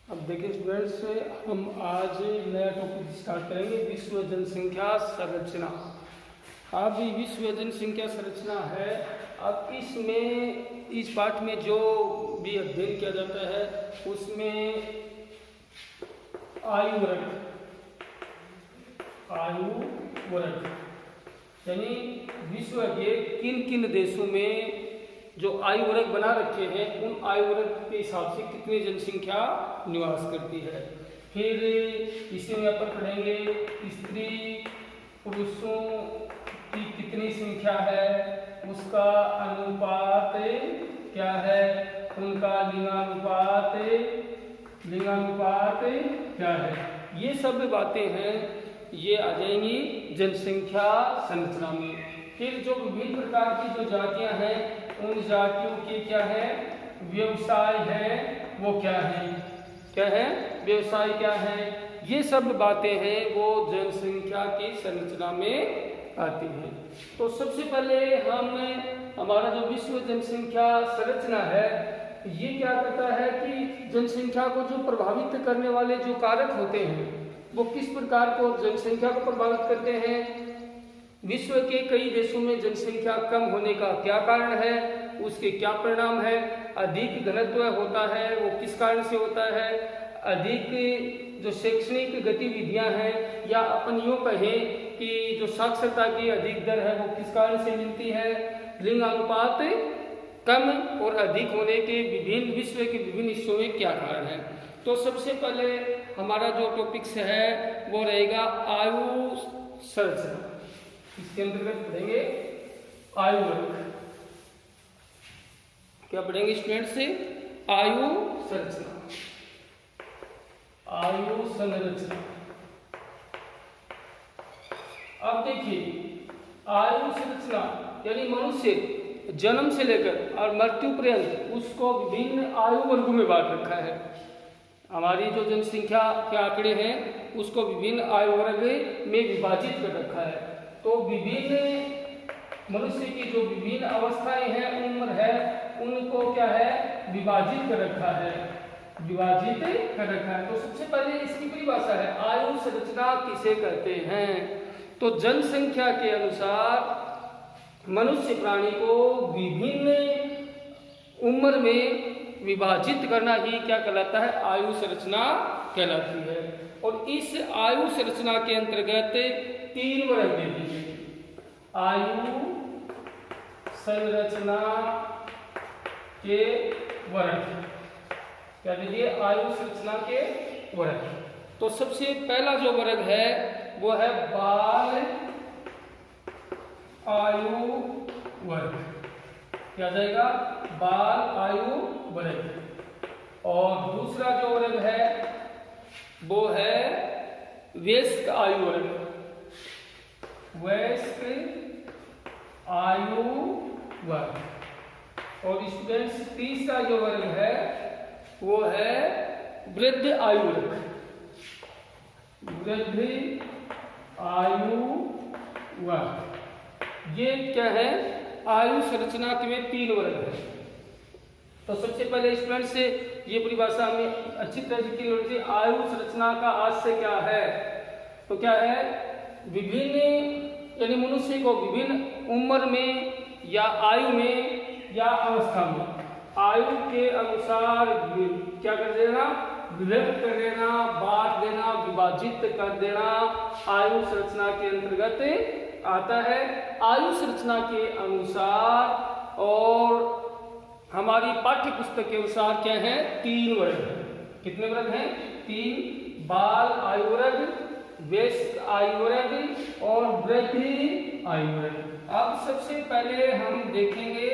अब देखिए स्टूडेंट्स, हम आज नया टॉपिक स्टार्ट करेंगे, विश्व जनसंख्या संरचना। अब विश्व जनसंख्या संरचना है। अब इसमें इस पाठ में जो भी अध्ययन किया जाता है उसमें आयु वर्ग यानी विश्व के किन किन देशों में जो आयु वर्ग बना रखे हैं उन आयु वर्ग के हिसाब से कितनी जनसंख्या निवास करती है। फिर इसमें यहाँ पर पढ़ेंगे स्त्री पुरुषों की कितनी संख्या है, उसका अनुपात क्या है, उनका लिंगानुपात क्या है, ये सब बातें हैं, ये आ जाएंगी जनसंख्या संरचना में। फिर जो विभिन्न प्रकार की जो जातियां हैं उन जातियों के क्या है व्यवसाय है, वो क्या है व्यवसाय क्या है, ये सब बातें हैं वो जनसंख्या की संरचना में आती हैं। तो सबसे पहले हमारा जो विश्व जनसंख्या संरचना है ये क्या करता है कि जनसंख्या को जो प्रभावित करने वाले जो कारक होते हैं वो किस प्रकार को जनसंख्या को प्रभावित करते हैं। विश्व के कई देशों में जनसंख्या कम होने का क्या कारण है, उसके क्या परिणाम है, अधिक घनत्व होता है वो किस कारण से होता है, अधिक जो शैक्षणिक गतिविधियां हैं या अपन यूँ कहें कि जो साक्षरता की अधिक दर है वो किस कारण से मिलती है, लिंग अनुपात कम और अधिक होने के विश्व के विभिन्न हिस्सों में क्या कारण है। तो सबसे पहले हमारा जो टॉपिक्स है वो रहेगा आयु संरचना। इसके अंतर्गत पढ़ेंगे आयु वर्ग। क्या पढ़ेंगे स्टूडेंट से आयु संरचना। अब देखिए आयु संरचना यानी मनुष्य जन्म से लेकर और मृत्यु पर्यंत उसको विभिन्न आयु वर्गों में बांट रखा है। हमारी जो जनसंख्या के आंकड़े हैं उसको विभिन्न आयु वर्ग में विभाजित कर रखा है। तो विभिन्न मनुष्य की जो विभिन्न अवस्थाएं हैं उम्र है उनको क्या है विभाजित कर रखा है। तो सबसे पहले इसकी परिभाषा है आयु संरचना किसे कहते हैं। तो जनसंख्या के अनुसार मनुष्य प्राणी को विभिन्न उम्र में विभाजित करना ही क्या कहलाता है आयु संरचना कहलाती है। और इस आयु संरचना के अंतर्गत 3 वर्ग दे दीजिए। आयु संरचना के वर्ग क्या दीजिए आयु संरचना के वर्ग। तो सबसे पहला जो वर्ग है वो है बाल आयु वर्ग। क्या जाएगा बाल आयु वर्ग। और दूसरा जो वर्ग है वो है वयस्क आयु वर्ग। और स्टूडेंट्स तीसरा जो वर्ग है वो है वृद्ध आयु वर्ग। ये क्या है आयु संरचना के में 3 वर्ग है। तो सबसे पहले स्टूडेंट्स से ये परिभाषा हमें अच्छी तरह से क्लियर होनी चाहिए। आयु संरचना का आशय क्या है, तो क्या है विभिन्न यानी मनुष्य को विभिन्न उम्र में या आयु में या अवस्था में आयु के अनुसार क्या कर देना विभक्त कर देना, बांट देना, विभाजित कर देना आयु संरचना के अंतर्गत आता है। आयु संरचना के अनुसार और हमारी पाठ्य पुस्तक के अनुसार क्या है 3 वर्ग है। कितने वर्ग हैं 3। बाल आयु वर्ग, वयस्क आयु वर्ग और वृद्ध आयु वर्ग। अब सबसे पहले हम देखेंगे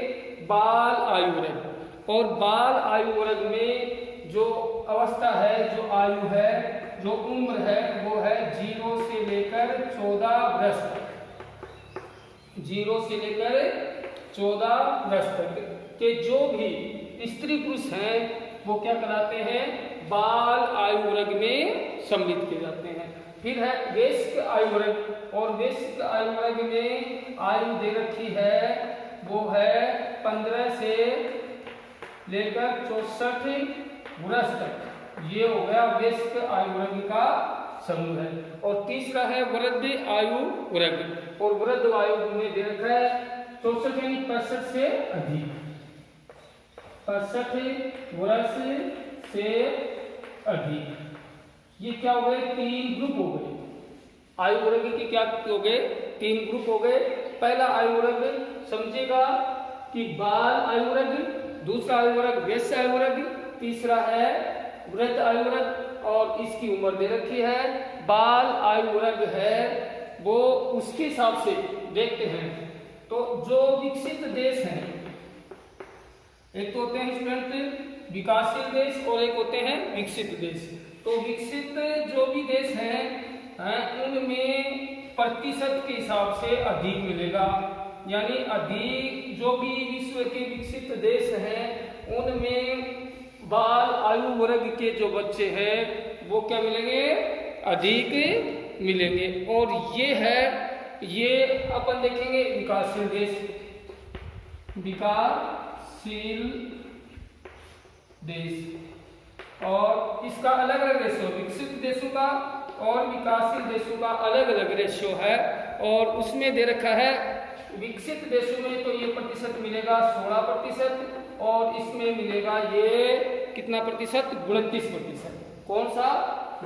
बाल आयु वर्ग। और बाल आयु वर्ग में जो अवस्था है, जो आयु है, जो उम्र है वो है 0 से लेकर 14 वर्ष तक। 0 से लेकर 14 वर्ष तक के जो भी स्त्री पुरुष हैं वो क्या कहलाते हैं बाल आयु वर्ग में सम्मिलित किए जाते हैं। फिर है वयस्क आयु वर्ग। और वयस्क आयु वर्ग में आयु दे रखी है वो है 15 से लेकर 64 वर्ष तक। ये हो गया वयस्क आयु वर्ग का समूह है। और तीसरा है वृद्ध आयु वर्ग, और वृद्ध आयु में दे रखा है 64 यानी 65 से अधिक, 65 वर्ष से अधिक। ये क्या हो गए, 3 ग्रुप हो गए आयु वर्ग के। क्या हो गए, 3 ग्रुप हो गए। पहला आयु वर्ग समझिएगा कि बाल आयु वर्ग, दूसरा आयु वर्ग वयस्क आयु वर्ग, तीसरा है वृद्ध आयु वर्ग, और इसकी उम्र दे रखी है। बाल आयु वर्ग है वो उसके हिसाब से देखते हैं। तो जो विकसित देश हैं, एक तो होते हैं स्टूडेंट विकासशील देश और एक होते हैं विकसित देश। तो विकसित जो भी देश हैं उनमें प्रतिशत के हिसाब से अधिक मिलेगा, यानी अधिक जो भी विश्व के विकसित देश हैं उनमें बाल आयु वर्ग के जो बच्चे हैं वो क्या मिलेंगे, अधिक मिलेंगे। और ये है, ये अपन देखेंगे विकासशील देश, विकासशील देश, और इसका अलग अलग रेशियो, विकसित देशों का और विकासशील देशों का अलग अलग रेशियो है। और उसमें दे रखा है विकसित देशों में तो ये प्रतिशत मिलेगा 16%, और इसमें मिलेगा ये कितना प्रतिशत, 29%। कौन सा,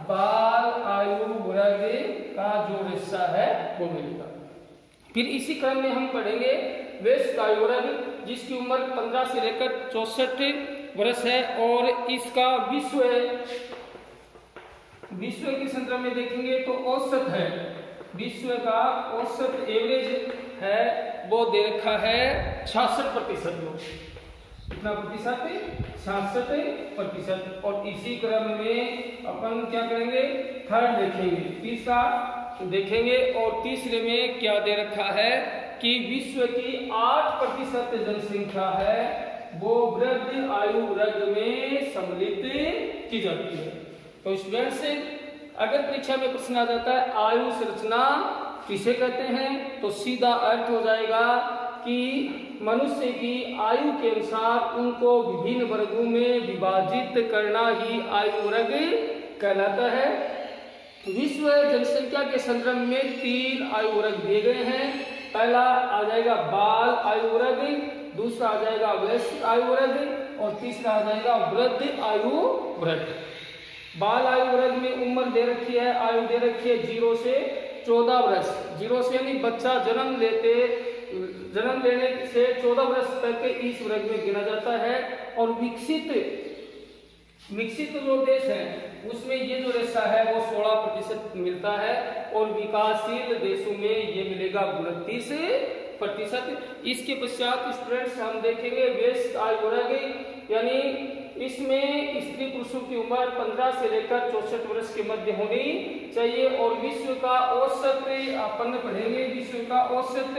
बाल आयु वर्ग का जो हिस्सा है वो मिलेगा। फिर इसी क्रम में हम पढ़ेंगे वयस्क आयु वर्ग, जिसकी उम्र 15 से लेकर 64 वर्ष है, और इसका विश्व के संदर्भ में देखेंगे तो औसत है, विश्व का औसत एवरेज है वो दे रखा है 66%। कितना प्रतिशत, 66%। और इसी क्रम में अपन क्या करेंगे, थर्ड देखेंगे, तीसरा देखेंगे। और तीसरे में क्या दे रखा है कि विश्व की 8% जनसंख्या है वो वृद्ध आयु वर्ग में सम्मिलित की जाती है। तो स्टूडेंट्स, अगर परीक्षा में प्रश्न आ जाता है आयु संरचना किसे कहते हैं, तो सीधा अर्थ हो जाएगा कि मनुष्य की आयु के अनुसार उनको विभिन्न वर्गों में विभाजित करना ही आयु वर्ग कहलाता है। विश्व जनसंख्या के संदर्भ में 3 आयु वर्ग दिए गए हैं। पहला आ जाएगा बाल आयु वर्ग, दूसरा आ जाएगा वयस्क आयु वर्ग, और तीसरा आ जाएगा वृद्ध आयु वर्ग। बाल आयु वर्ग में उम्र दे रखी है, आयु दे रखी है 0 से 14 वर्ष। 0 से यानी बच्चा जन्म लेने से 14 वर्ष तक इस वर्ग में गिना जाता है। और विकसित जो देश है उसमें ये जो रेशा है वो 16% मिलता है, और विकासशील देशों में ये मिलेगा 29%। इसके पश्चात स्टूडेंट्स हम देखेंगे वयस्क आयु वर्ग, यानी इसमें स्त्री पुरुषों की उम्र 15 से लेकर 64 वर्ष के मध्य होनी चाहिए। और विश्व का औसत अपन पढ़ेंगे, विश्व का औसत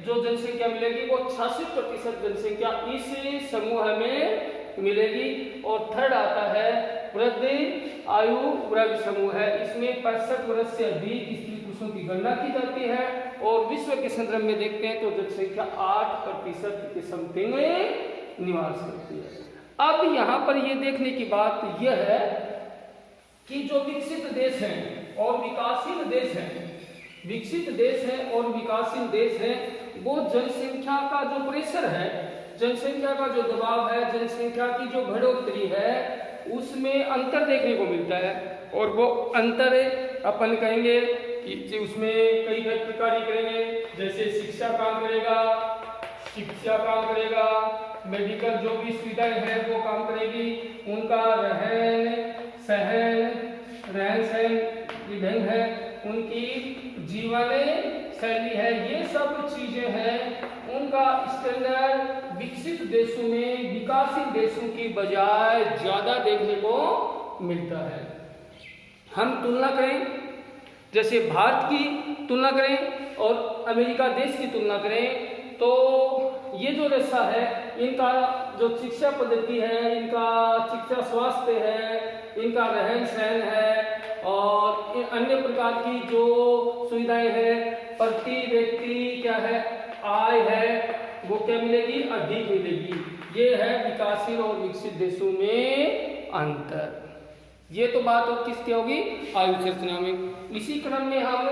जो जनसंख्या मिलेगी वो 86% जनसंख्या इस समूह में मिलेगी। और थर्ड आता है वृद्ध आयु वर्ग समूह है, इसमें 65 वर्ष से अधिक स्त्री पुरुषों की गणना की जाती है। और विश्व के संदर्भ में देखते हैं तो जनसंख्या 8% के समथिंग में निवास करती है। अब यहाँ पर ये देखने की बात यह है कि जो विकसित देश हैं और विकासशील देश हैं, विकसित देश है और विकासशील देश है, वो जनसंख्या का जो प्रेशर है, जनसंख्या का जो दबाव है, जनसंख्या की जो बढ़ोतरी है, उसमें अंतर देखने को मिलता है। और वो अंतर अपन कहेंगे कि उसमें कई प्रकार करेंगे, जैसे शिक्षा काम करेगा, मेडिकल जो भी सुविधाएं हैं वो काम करेगी, उनका रहन सहन विधि है, उनकी जीवन शैली है, ये सब चीजें हैं, उनका स्टैंडर्ड विकसित देशों में विकासशील देशों की बजाय ज्यादा देखने को मिलता है। हम तुलना करें, जैसे भारत की तुलना करें और अमेरिका देश की तुलना करें, तो ये जो रेशा है, इनका जो शिक्षा पद्धति है, इनका शिक्षा स्वास्थ्य है, इनका रहन सहन है, और अन्य प्रकार की जो सुविधाएं हैं, प्रति व्यक्ति क्या है, आय है, वो क्या मिलेगी, अधिक मिलेगी। ये है विकासशील और विकसित देशों में अंतर। ये तो बात और किसकी होगी, आयु संरचना में। इसी क्रम में हम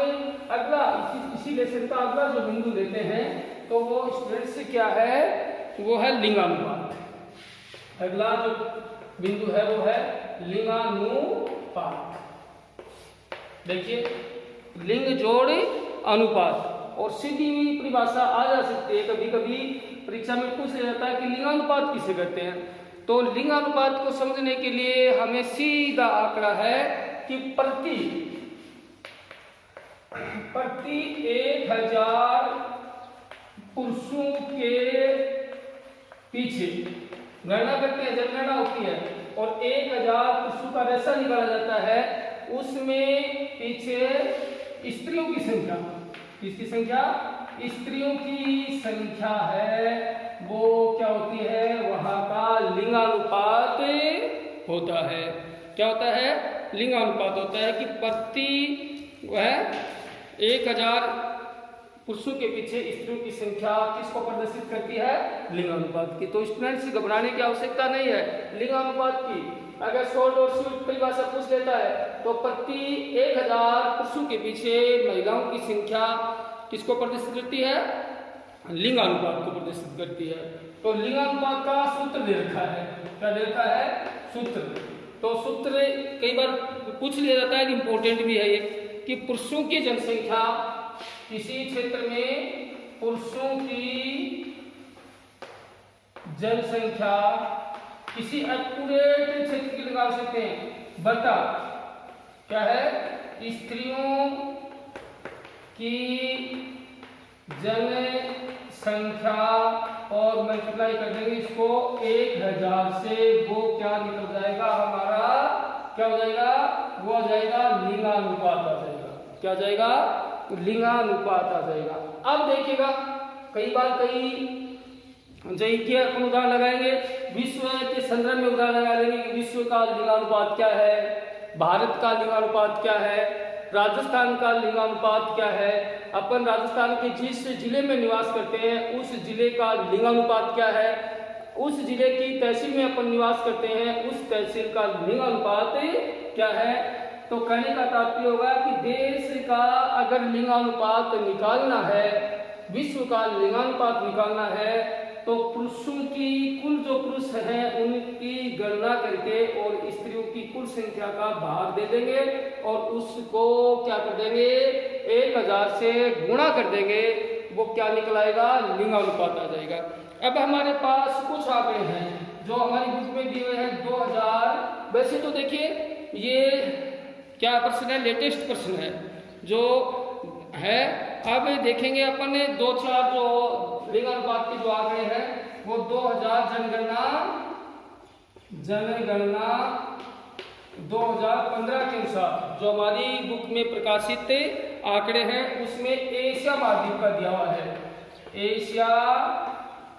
अगला इसी लेसन का अगला जो बिंदु लेते हैं तो वो स्टूडेंट्स क्या है, वो है लिंगानुपात। अगला जो बिंदु है वो है लिंगानुपात। देखिए लिंग जोड़ अनुपात, और सीधी परिभाषा आ जा सकती है, कभी कभी परीक्षा में पूछ जाता है कि लिंगानुपात किसे कहते हैं। तो लिंगानुपात को समझने के लिए हमें सीधा आंकड़ा है कि प्रति 1000 पुरुषों के पीछे गणना करते हैं, जनगणना होती है और 1000 पुरुषों का रेशा निकाला जाता है, उसमें पीछे स्त्रियों की संख्या, किसकी संख्या, स्त्रियों की संख्या है, वो क्या होती है, वहां का लिंगानुपात होता है। क्या होता है, लिंगानुपात होता है कि प्रति वह 1000 पुरुषों के पीछे स्त्रियों की संख्या किसको प्रदर्शित करती है, लिंगानुपात की। तो स्टूडेंट्स घबराने की आवश्यकता नहीं है। लिंगानुपात की अगर शॉर्ट और स्वीट परिभाषा पूछ लेता है तो प्रति 1000 पुरुषों के पीछे महिलाओं की संख्या किसको प्रदर्शित करती है, लिंगानुपात को प्रदर्शित करती है। तो लिंगानुपात का सूत्र दे रखा है, क्या दे रखा है, सूत्र। तो सूत्र कई बार पूछ लिया जाता है, इंपॉर्टेंट भी है ये, कि पुरुषों की जनसंख्या किसी क्षेत्र में, पुरुषों की जनसंख्या किसी एक्यूरेट क्षेत्र की लगा सकते हैं, बटा क्या है, स्त्रियों की जनसंख्या और मल्टीप्लाई कर देंगे इसको 1000 से, वो क्या निकल जाएगा हमारा, क्या हो जाएगा, वो आ जाएगा लिंगानुपात आ जाएगा। क्या आ जाएगा, लिंगानुपात आ जाएगा। अब देखिएगा कई बार कई अपन उदाहरण लगाएंगे, विश्व के संदर्भ में उदाहरण लगा लेंगे कि विश्व का लिंगानुपात क्या है, भारत का लिंगानुपात क्या है, राजस्थान का लिंगानुपात क्या है, अपन राजस्थान के जिस जिले में निवास करते हैं उस जिले का लिंगानुपात क्या है, उस जिले की तहसील में अपन निवास करते हैं उस तहसील का लिंगानुपात क्या है। तो कहने का तात्पर्य होगा कि देश का अगर लिंगानुपात निकालना है, विश्व का लिंगानुपात निकालना है, तो पुरुषों की कुल जो पुरुष हैं उनकी गणना करके और स्त्रियों की कुल संख्या का भाग दे देंगे और उसको क्या कर देंगे, 1000 से गुणा कर देंगे, वो क्या निकल आएगा, लिंगानुपात आ जाएगा। अब हमारे पास कुछ आंकड़े हैं जो हमारी बुक में दिए हुए हैं 2000। वैसे तो देखिए ये क्या प्रश्न है, लेटेस्ट प्रश्न है जो है। अब देखेंगे अपन ने 2-4 जो लिंगानुपात के जो आंकड़े हैं वो 2000 जनगणना 2015 के अनुसार जो हमारी बुक में प्रकाशित आंकड़े हैं उसमें एशिया महाद्वीप का दिया हुआ है, एशिया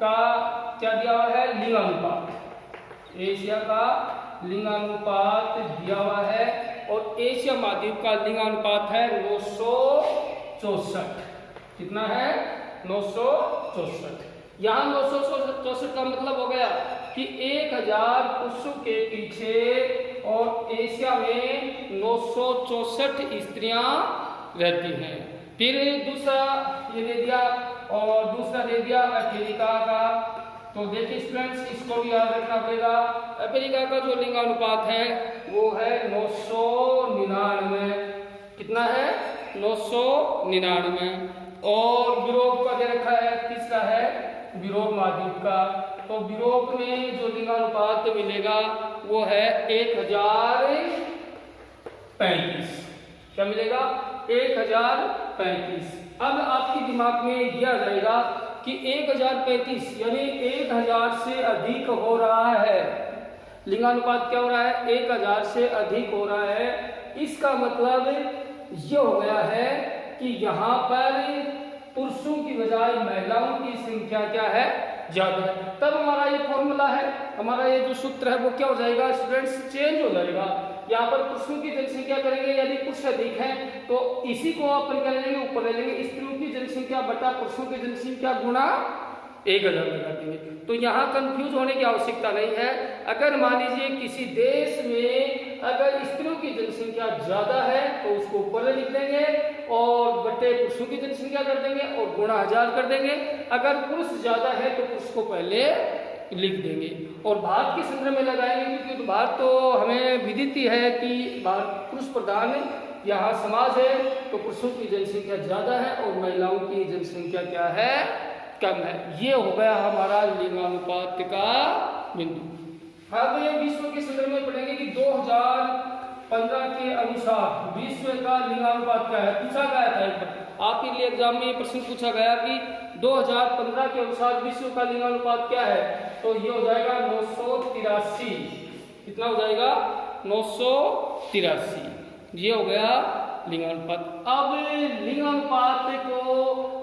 का क्या दिया हुआ है, लिंगानुपात, एशिया का लिंगानुपात दिया हुआ है और एशिया महाद्वीप का लिंगानुपात है 964। कितना है, 964। यहाँ 964 का मतलब हो गया कि 1000 पुरुषों के पीछे और एशिया में 964 स्त्रियां रहती हैं। फिर दूसरा ये दे दिया और दूसरा दे दिया अफ्रीका का। तो देखिए स्टूडेंट्स इसको भी याद रखना पड़ेगा, अफ्रीका का जो लिंगानुपात है वो है 999। कितना है, 999। और यूरोप का दे रखा है, तीसरा है यूरोप महाद्वीप का। तो यूरोप में जो लिंगानुपात मिलेगा वो है 1035। क्या मिलेगा, 1035। अब आपके दिमाग में दिया जाएगा कि 1035 यानी 1000 से अधिक हो रहा है, लिंगानुपात क्या हो रहा है, 1000 से अधिक हो रहा है। इसका मतलब ये हो गया है कि यहाँ पर पुरुषों की बजाय महिलाओं की संख्या क्या है, ज्यादा है। तब हमारा ये फॉर्मूला है, हमारा ये जो सूत्र है वो क्या हो जाएगा स्टूडेंट्स, चेंज हो जाएगा। यहाँ पर पुरुषों की जनसंख्या करेंगे, यदि पुरुष अधिक है तो इसी को अपन कर लेंगे, ऊपर ले लेंगे स्त्रियों की जनसंख्या बटा पुरुषों की जनसंख्या गुणा 1000 लगा देंगे। तो यहाँ कंफ्यूज होने की आवश्यकता नहीं है। अगर मान लीजिए किसी देश में अगर की जनसंख्या ज्यादा है तो उसको ऊपर लिख देंगे और बटे पुरुषों की जनसंख्या कर देंगे और गुणा 1000 कर देंगे। अगर पुरुष ज्यादा है तो पुरुष को पहले लिख देंगे और भारत के संदर्भ में लगाएंगे, क्योंकि भारत तो हमें विदित ही है कि भारत पुरुष प्रधान यहाँ समाज है, तो पुरुषों की जनसंख्या ज्यादा है और महिलाओं की जनसंख्या क्या है, कम है। ये हो गया हमारा लिंगानुपात का बिंदु। अब ये विश्व के संदर्भ में पढ़ेंगे कि 2015 के अनुसार विश्व का लिंगानुपात क्या है। पूछा गया था आपके लिए एग्जाम में ये प्रश्न पूछा गया कि 2015 के अनुसार विश्व का लिंगानुपात क्या है, तो ये हो जाएगा 983। कितना हो जाएगा? 983। ये हो गया लिंगानुपात। अब लिंगानुपात को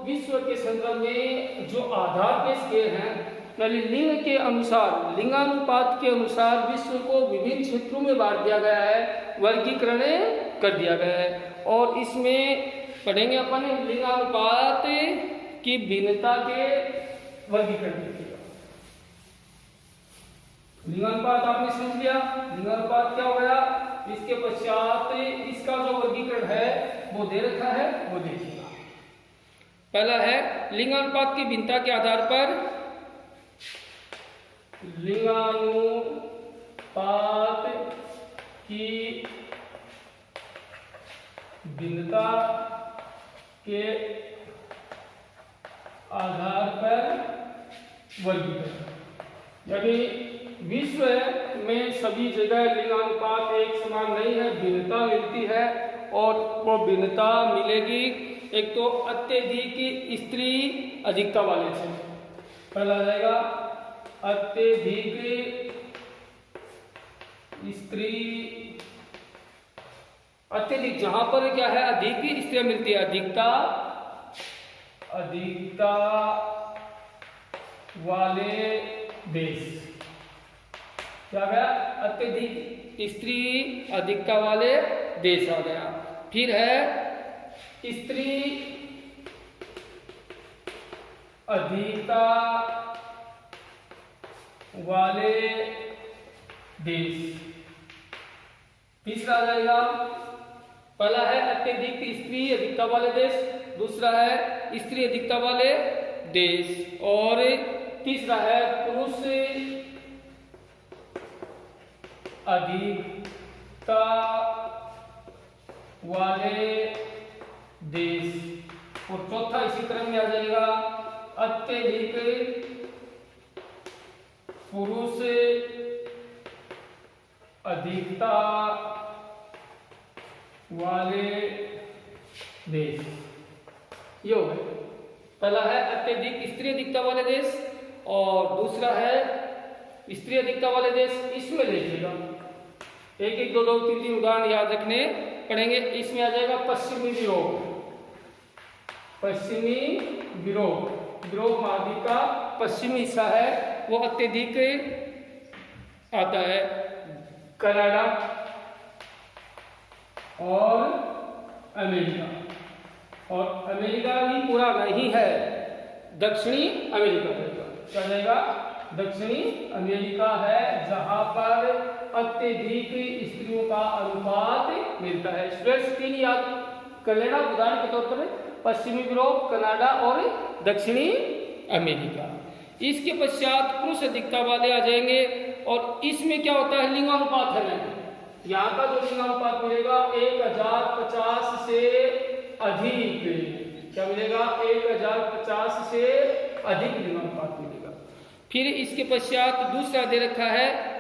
विश्व के संदर्भ में जो आधार पेश किए हैं, यानी लिंग के अनुसार, लिंगानुपात के अनुसार विश्व को विभिन्न क्षेत्रों में बांट दिया गया है, वर्गीकरण कर दिया गया है। और इसमें पढ़ेंगे अपन लिंगानुपात की भिन्नता के वर्गीकरण। लिंगानुपात आपने समझ लिया, लिंगानुपात क्या हो गया। इसके पश्चात इसका जो वर्गीकरण है वो दे रखा है, वो देखिएगा। पहला है लिंगानुपात की भिन्नता के आधार पर लिंगानुपात की भिन्नता के आधार पर वर्गीकरण, यानी विश्व में सभी जगह लिंगानुपात एक समान नहीं है, भिन्नता मिलती है। और वो भिन्नता मिलेगी एक तो अत्यधिक स्त्री अधिकता वाले क्षेत्र। पहला आ जाएगा अत्यधिक स्त्री, अत्यधिक जहां पर क्या है अधिक स्त्रियां मिलती है, अधिकता वाले देश। क्या गया? अत्यधिक स्त्री अधिकता वाले देश आ गया। फिर है स्त्री अधिकता वाले देश। तीसरा आ जाएगा, पहला है अत्यधिक स्त्री अधिकता वाले देश, दूसरा है स्त्री अधिकता वाले देश, और तीसरा है पुरुष अधिकता वाले देश। और चौथा इसी क्रम में आ जाएगा अत्यधिक पुरुष अधिकता वाले देश। ये हो गया। पहला है अत्यधिक स्त्री अधिकता वाले देश और दूसरा है स्त्री अधिकता वाले देश। इसमें देखिएगा एक एक दो दो तीन तीन उदाहरण याद रखने पड़ेंगे। इसमें आ जाएगा पश्चिमी विरोध, पश्चिमी विरोध, विरोध महाद्वीप का पश्चिमी हिस्सा है वो अत्यधिक आता है। कनाडा और अमेरिका, और अमेरिका भी पूरा नहीं है, दक्षिणी अमेरिका रहेगा। क्या रहेगा? दक्षिणी अमेरिका है जहां पर अत्यधिक स्त्रियों का अनुपात मिलता है। स्टूडेंट्स तीन याद कर लेना उदाहरण के तौर पर, पश्चिमी यूरोप, कनाडा और दक्षिणी अमेरिका। इसके पश्चात पुरुष अधिकता वाले आ जाएंगे और इसमें क्या होता है लिंगानुपात है। यहाँ का जो लिंगानुपात मिलेगा 1050 से अधिक, क्या मिलेगा? 1050 से अधिक लिंगानुपात मिलेगा। फिर इसके पश्चात दूसरा दे रखा है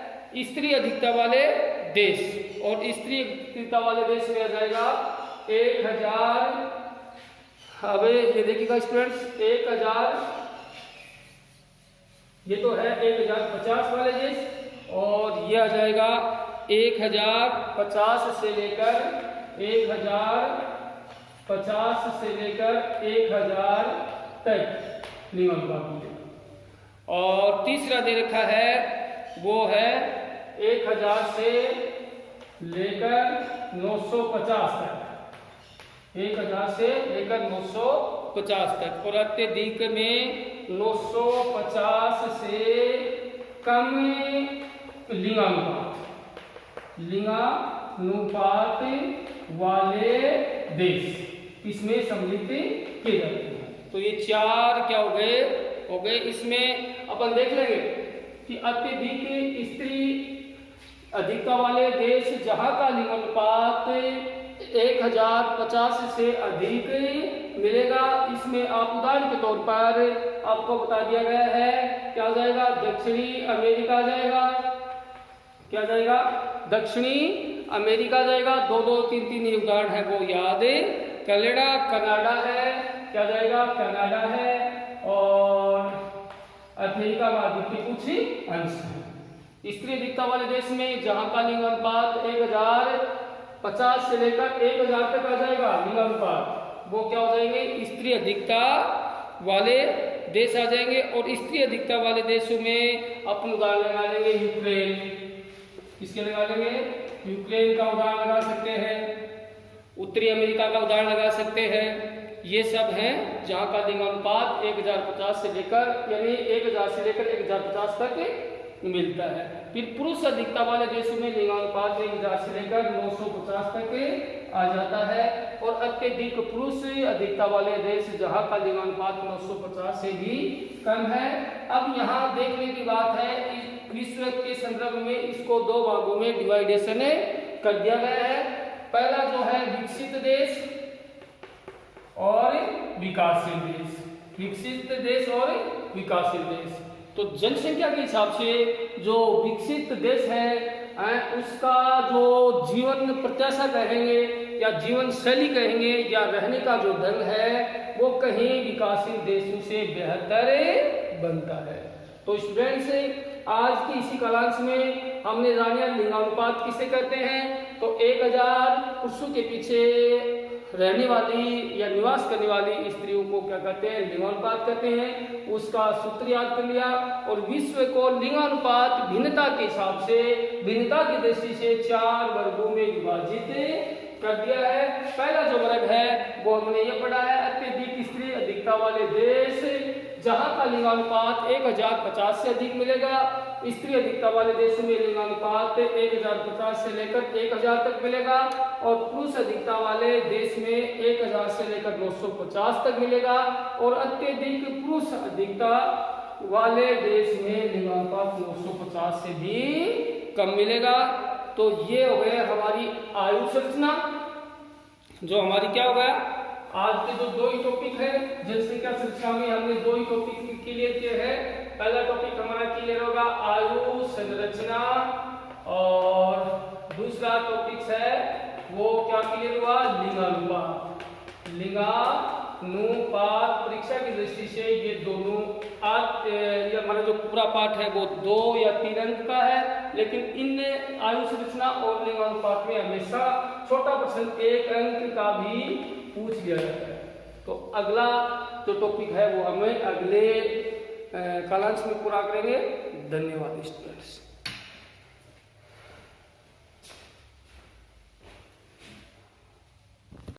स्त्री अधिकता वाले देश, और स्त्री अधिकता वाले देश में आ जाएगा 1000। अब ये देखिएगा स्टूडेंट्स 1000, ये तो है 1050 वाले देश, और ये आ जाएगा 1050 से लेकर 1050 से लेकर 1000 तक लिंगानुपात मिलेगा। और तीसरा दे रखा है वो है 1000 से लेकर 950 तक, 1000 से लेकर 950 तक, और अत्यधिक में 950 से कम लिंगानुपात अनुपात वाले देश इसमें सम्मिलित किए जाते हैं। तो ये चार क्या हो गए। इसमें अपन देख लेंगे कि अत्यधिक स्त्री अधिकता वाले देश जहां का लिंगानुपात 1050 से अधिक मिलेगा, इसमें आप उदाहरण के तौर पर आपको बता दिया गया है क्या हो जाएगा, दक्षिणी अमेरिका जाएगा, क्या जाएगा, दक्षिणी अमेरिका जाएगा। 2 2 3 3 ये उदाहरण है वो याद कनाडा है, क्या जाएगा, कनाडा है, और अफ्रीका महाद्वीप के कुछ अंश है। स्त्री अधिकता वाले देश में जहां का लिंगानुपात 1050 से लेकर 1000 तक आ जाएगा लिंगानुपात, वो क्या हो जाएंगे, स्त्री अधिकता वाले देश आ जाएंगे। और स्त्री अधिकता वाले देशों में अपन उदाहरण लगा लेंगे यूक्रेन, किसके लगा लेंगे, यूक्रेन का उदाहरण लगा सकते हैं, उत्तरी अमेरिका का उदाहरण लगा सकते हैं। ये सब हैं जहां का लिंगानुपात 1050 से लेकर यानी 1000 से लेकर 1050 तक मिलता है। फिर पुरुष अधिकता वाले देशों में लिंगानुपात 1000 से लेकर 950 तक आ जाता है। और अत्यधिक पुरुष अधिकता वाले देश जहां का लिंगानुपात 950 से भी कम है। अब यहाँ देखने की बात है, विश्व के संदर्भ में इसको 2 भागों में डिवाइडेशन कर दिया गया है। पहला जो है विकसित देश और विकासशील देश, विकसित देश और विकासशील देश। तो जनसंख्या के हिसाब से जो विकसित देश है उसका जो जीवन प्रत्याशा कहेंगे या जीवन शैली कहेंगे या रहने का जो ढंग है वो कहीं विकासशील देशों से बेहतर बनता है। तो स्टूडेंट्स आज की इसी क्लास में हमने जाना लिंगानुपात किसे कहते हैं। तो 1000 पुरुषों के पीछे रहने वाली या निवास करने वाली स्त्रियों को क्या कहते हैं, लिंगानुपात कहते हैं। उसका सूत्र याद कर लिया। और विश्व को लिंगानुपात भिन्नता के हिसाब से, भिन्नता की दृष्टि से 4 वर्गों में विभाजित कर दिया है। पहला जो वर्ग है वो हमने ये पढ़ा है, अत्यधिक स्त्री अधिकता वाले देश जहां का लिंगानुपात 1050 से अधिक मिलेगा। स्त्री अधिकता वाले देशों में लिंगानुपात 1050 से लेकर 1000 तक मिलेगा। और पुरुष अधिकता वाले देश में 1000 से लेकर 950 तक मिलेगा। और अत्यधिक पुरुष अधिकता वाले देश में लिंगानुपात 950 से भी कम मिलेगा। तो ये हो गया हमारी आयु संरचना, जो हमारी क्या हो गया आज के जो 2 ही टॉपिक है जनसंख्या संरचना में हमने 2 ही टॉपिक क्लियर किए हैं। पहला टॉपिक हमारा क्लियर होगा आयु संरचना, और दूसरा टॉपिक है वो क्या क्लियर हुआ, लिंगानुपात। लिंगानुपात परीक्षा की दृष्टि से ये दोनों ये हमारा जो पूरा पाठ है वो 2 या 3 अंक का है, लेकिन इन आयु संरचना और लिंगानुपात में हमेशा छोटा प्रश्न 1 अंक का भी पूछ लिया जाता है। तो अगला जो टॉपिक है वो हमें अगले क्लास में पूरा करेंगे। धन्यवाद स्टूडेंट्स।